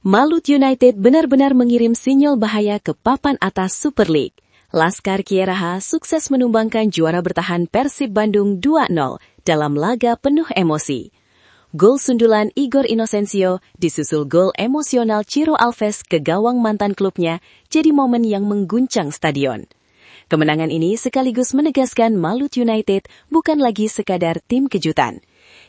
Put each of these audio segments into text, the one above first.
Malut United benar-benar mengirim sinyal bahaya ke papan atas Super League. Laskar Kieeraha sukses menumbangkan juara bertahan Persib Bandung 2-0 dalam laga penuh emosi. Gol sundulan Igor Inocencio disusul gol emosional Ciro Alves ke gawang mantan klubnya jadi momen yang mengguncang stadion. Kemenangan ini sekaligus menegaskan Malut United bukan lagi sekadar tim kejutan.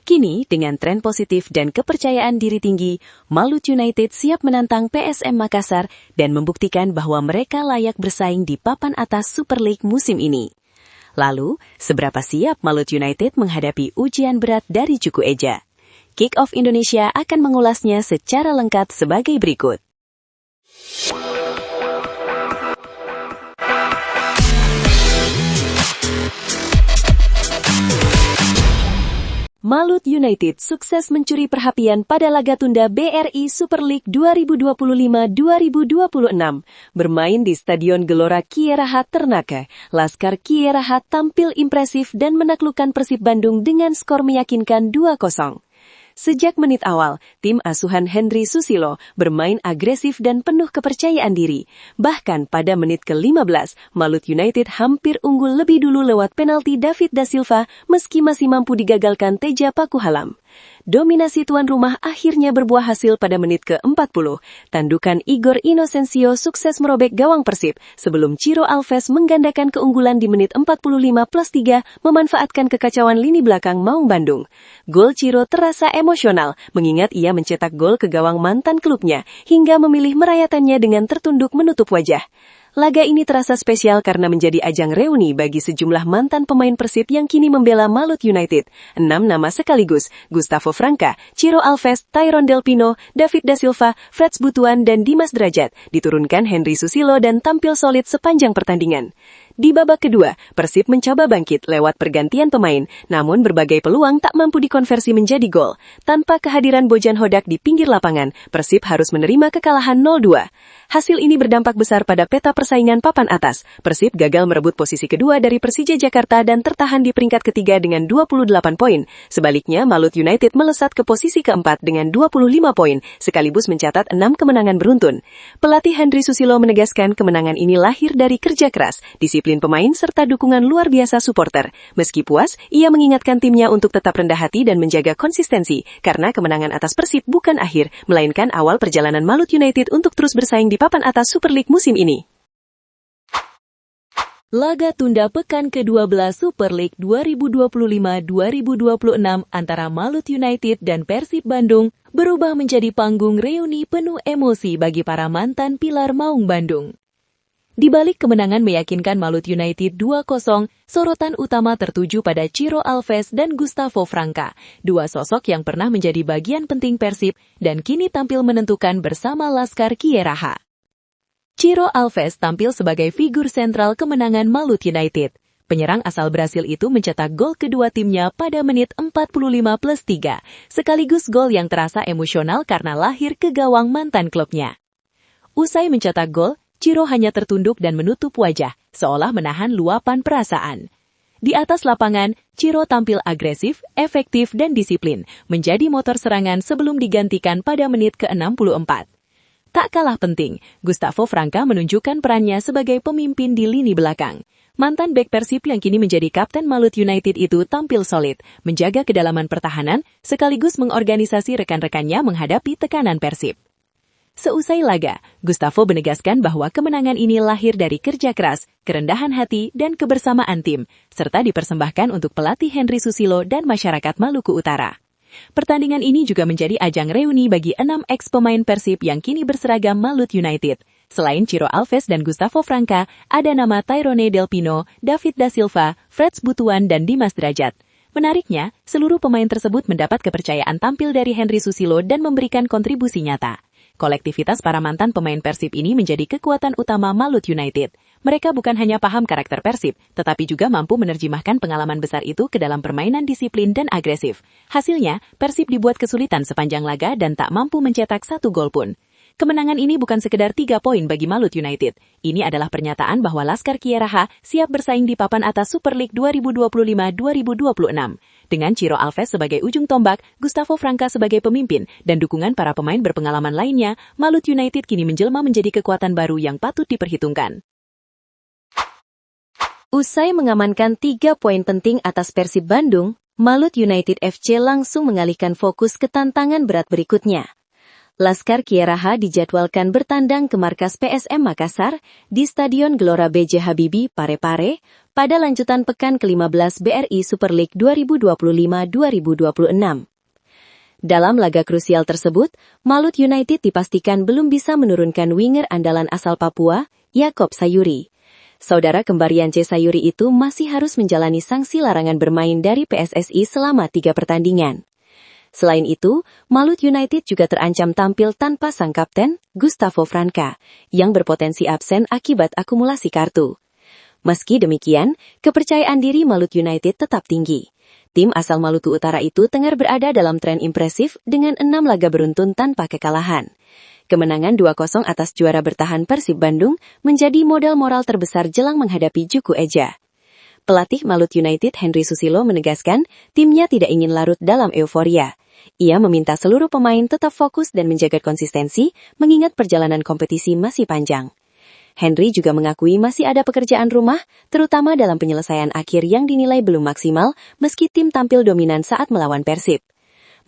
Kini, dengan tren positif dan kepercayaan diri tinggi, Malut United siap menantang PSM Makassar dan membuktikan bahwa mereka layak bersaing di papan atas Super League musim ini. Lalu, seberapa siap Malut United menghadapi ujian berat dari Cuku Eja? Kick-Off Indonesia akan mengulasnya secara lengkap sebagai berikut. Malut United sukses mencuri perhatian pada laga tunda BRI Super League 2025-2026. Bermain di Stadion Gelora Kieeraha Ternate, Laskar Kieeraha tampil impresif dan menaklukkan Persib Bandung dengan skor meyakinkan 2-0. Sejak menit awal, tim asuhan Henry Susilo bermain agresif dan penuh kepercayaan diri. Bahkan pada menit ke-15, Malut United hampir unggul lebih dulu lewat penalti David da Silva meski masih mampu digagalkan Teja Pakuhalam. Dominasi tuan rumah akhirnya berbuah hasil pada menit ke-40. Tandukan Igor Inocencio sukses merobek gawang Persib sebelum Ciro Alves menggandakan keunggulan di menit 45+3 memanfaatkan kekacauan lini belakang Maung Bandung. Gol Ciro terasa emosional mengingat ia mencetak gol ke gawang mantan klubnya hingga memilih merayakannya dengan tertunduk menutup wajah. Laga ini terasa spesial karena menjadi ajang reuni bagi sejumlah mantan pemain Persib yang kini membela Malut United. 6 nama sekaligus, Gustavo Franca, Ciro Alves, Tyrone Del Pino, David da Silva, Freds Butuan, dan Dimas Derajat. Diturunkan Henry Susilo dan tampil solid sepanjang pertandingan. Di babak kedua, Persib mencoba bangkit lewat pergantian pemain, namun berbagai peluang tak mampu dikonversi menjadi gol. Tanpa kehadiran Bojan Hodak di pinggir lapangan, Persib harus menerima kekalahan 0-2. Hasil ini berdampak besar pada peta persaingan papan atas. Persib gagal merebut posisi kedua dari Persija Jakarta dan tertahan di peringkat ketiga dengan 28 poin. Sebaliknya, Malut United melesat ke posisi keempat dengan 25 poin, sekaligus mencatat 6 kemenangan beruntun. Pelatih Henry Susilo menegaskan kemenangan ini lahir dari kerja keras, disiplin pemain serta dukungan luar biasa supporter. Meski puas, ia mengingatkan timnya untuk tetap rendah hati dan menjaga konsistensi, karena kemenangan atas Persib bukan akhir, melainkan awal perjalanan Malut United untuk terus bersaing di papan atas Super League musim ini. Laga tunda pekan ke-12 Super League 2025-2026 antara Malut United dan Persib Bandung berubah menjadi panggung reuni penuh emosi bagi para mantan pilar Maung Bandung. Di balik kemenangan meyakinkan Malut United 2-0, sorotan utama tertuju pada Ciro Alves dan Gustavo Franca, dua sosok yang pernah menjadi bagian penting Persib dan kini tampil menentukan bersama Laskar Kieeraha. Ciro Alves tampil sebagai figur sentral kemenangan Malut United. Penyerang asal Brasil itu mencetak gol kedua timnya pada menit 45+3, sekaligus gol yang terasa emosional karena lahir ke gawang mantan klubnya. Usai mencetak gol, Ciro hanya tertunduk dan menutup wajah, seolah menahan luapan perasaan. Di atas lapangan, Ciro tampil agresif, efektif, dan disiplin, menjadi motor serangan sebelum digantikan pada menit ke-64. Tak kalah penting, Gustavo Franca menunjukkan perannya sebagai pemimpin di lini belakang. Mantan bek Persib yang kini menjadi kapten Malut United itu tampil solid, menjaga kedalaman pertahanan, sekaligus mengorganisasi rekan-rekannya menghadapi tekanan Persib. Seusai laga, Gustavo menegaskan bahwa kemenangan ini lahir dari kerja keras, kerendahan hati, dan kebersamaan tim, serta dipersembahkan untuk pelatih Henry Susilo dan masyarakat Maluku Utara. Pertandingan ini juga menjadi ajang reuni bagi 6 ex-pemain Persib yang kini berseragam Malut United. Selain Ciro Alves dan Gustavo Franca, ada nama Tyrone Del Pino, David da Silva, Freds Butuan, dan Dimas Derajat. Menariknya, seluruh pemain tersebut mendapat kepercayaan tampil dari Henry Susilo dan memberikan kontribusi nyata. Kolektivitas para mantan pemain Persib ini menjadi kekuatan utama Malut United. Mereka bukan hanya paham karakter Persib, tetapi juga mampu menerjemahkan pengalaman besar itu ke dalam permainan disiplin dan agresif. Hasilnya, Persib dibuat kesulitan sepanjang laga dan tak mampu mencetak satu gol pun. Kemenangan ini bukan sekedar 3 poin bagi Malut United. Ini adalah pernyataan bahwa Laskar Kieeraha siap bersaing di papan atas Super League 2025-2026. Dengan Ciro Alves sebagai ujung tombak, Gustavo Franca sebagai pemimpin, dan dukungan para pemain berpengalaman lainnya, Malut United kini menjelma menjadi kekuatan baru yang patut diperhitungkan. Usai mengamankan 3 poin penting atas Persib Bandung, Malut United FC langsung mengalihkan fokus ke tantangan berat berikutnya. Laskar Kieraha dijadwalkan bertandang ke markas PSM Makassar di Stadion Gelora B.J. Habibie, Parepare, pada lanjutan pekan ke-15 BRI Super League 2025-2026. Dalam laga krusial tersebut, Malut United dipastikan belum bisa menurunkan winger andalan asal Papua, Yakob Sayuri. Saudara kembar Yance Sayuri itu masih harus menjalani sanksi larangan bermain dari PSSI selama 3 pertandingan. Selain itu, Malut United juga terancam tampil tanpa sang kapten, Gustavo Franca, yang berpotensi absen akibat akumulasi kartu. Meski demikian, kepercayaan diri Malut United tetap tinggi. Tim asal Maluku Utara itu tengah berada dalam tren impresif dengan 6 laga beruntun tanpa kekalahan. Kemenangan 2-0 atas juara bertahan Persib Bandung menjadi modal moral terbesar jelang menghadapi Juku Eja. Pelatih Malut United Henry Susilo menegaskan timnya tidak ingin larut dalam euforia. Ia meminta seluruh pemain tetap fokus dan menjaga konsistensi mengingat perjalanan kompetisi masih panjang. Henry juga mengakui masih ada pekerjaan rumah, terutama dalam penyelesaian akhir yang dinilai belum maksimal meski tim tampil dominan saat melawan Persib.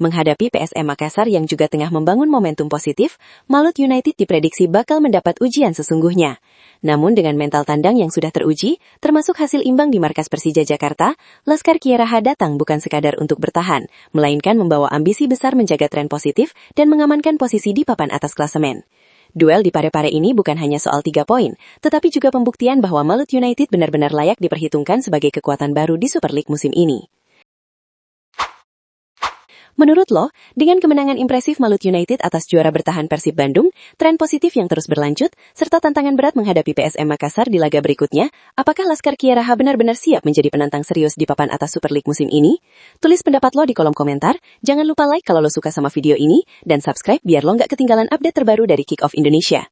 Menghadapi PSM Makassar yang juga tengah membangun momentum positif, Malut United diprediksi bakal mendapat ujian sesungguhnya. Namun dengan mental tandang yang sudah teruji, termasuk hasil imbang di markas Persija Jakarta, Laskar Kieraha datang bukan sekadar untuk bertahan, melainkan membawa ambisi besar menjaga tren positif dan mengamankan posisi di papan atas klasemen. Duel di Parepare ini bukan hanya soal 3 poin, tetapi juga pembuktian bahwa Malut United benar-benar layak diperhitungkan sebagai kekuatan baru di Super League musim ini. Menurut lo, dengan kemenangan impresif Malut United atas juara bertahan Persib Bandung, tren positif yang terus berlanjut, serta tantangan berat menghadapi PSM Makassar di laga berikutnya, apakah Laskar Kieraha benar-benar siap menjadi penantang serius di papan atas Super League musim ini? Tulis pendapat lo di kolom komentar, jangan lupa like kalau lo suka sama video ini, dan subscribe biar lo nggak ketinggalan update terbaru dari Kick Off Indonesia.